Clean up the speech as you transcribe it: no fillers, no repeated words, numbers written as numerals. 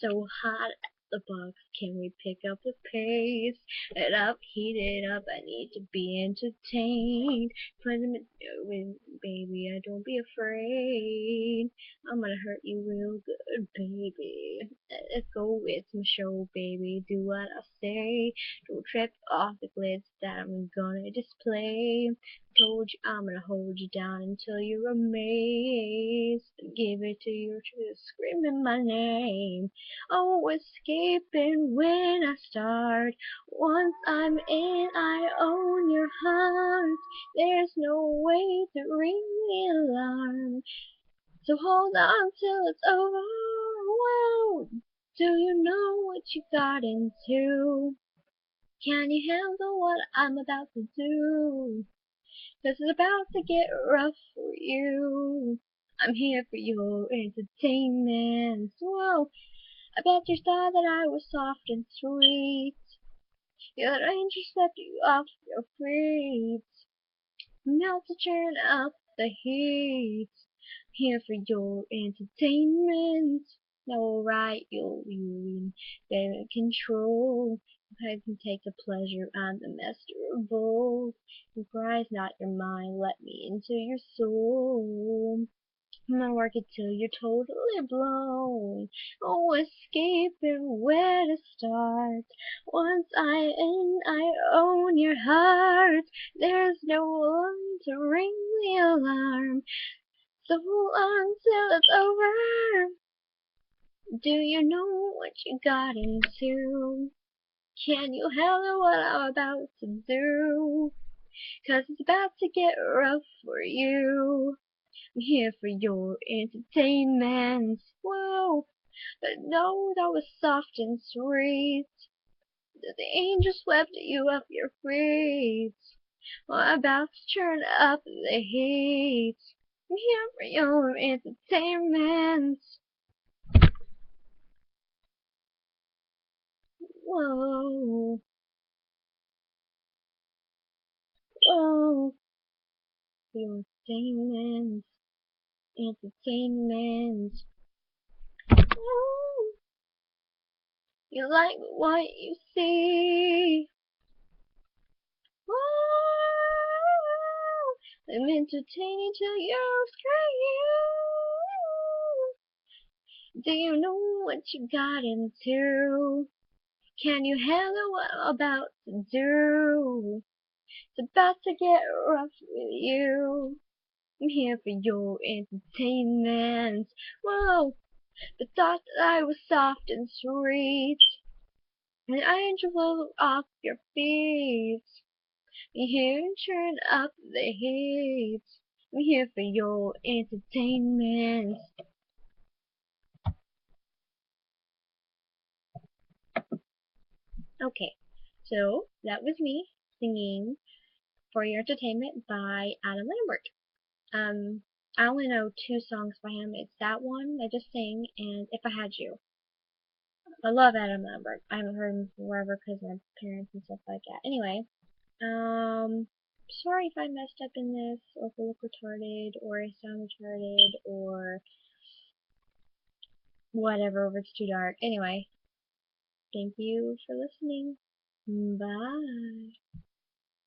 so hot at the box. Can we pick up the pace? It up, heat it up. I need to be entertained. Put them in, baby. Don't be afraid. I'm gonna hurt you real good, baby. Let's go with some show, baby. Do what I say. Don't trip off the glitz that I'm gonna display. Told you I'm gonna hold you down until you're amazed. Give it to your truth, screaming my name. Oh, escaping when I start. Once I'm in, I own your heart. There's no way to ring the alarm. So hold on till it's over. Whoa, do you know what you got into? Can you handle what I'm about to do? 'Cause it's about to get rough for you. I'm here for your entertainment. Whoa, I bet you thought that I was soft and sweet. Your angel swept you off your feet. Now to turn up the heat. Here for your entertainment. Alright, you'll be in control. I can take the pleasure, I'm the master of both. Your cry's not your mind, let me into your soul. I'm gonna work it till you're totally blown. Oh, escaping where to start. Once I own your heart. There's no one to ring the alarm. So hold on till it's over. Do you know what you got into? Can you handle what I'm about to do? 'Cause it's about to get rough for you. I'm here for your entertainment. Whoa, but no, that was soft and sweet. The angel swept you off your feet. I'm about to turn up the heat. I'm here for your entertainment. Whoa, whoa, your entertainment, entertainment. Whoa, you like what you see. Whoa, I'm entertaining till you scream. Do you know what you got into? Can you handle what I'm about to do? It's about to get rough with you. I'm here for your entertainment. Whoa, the thought that I was soft and sweet. An angel flew off your feet. I'm here to turn up the heat. I'm here for your entertainment. Okay, so that was me singing For Your Entertainment by Adam Lambert. I only know two songs by him. It's that one I just sang and If I Had You. I love Adam Lambert. I haven't heard him forever because of my parents and stuff like that. Anyway, sorry if I messed up in this, or if I look retarded, or I sound retarded, or whatever, if it's too dark. Anyway, thank you for listening. Bye.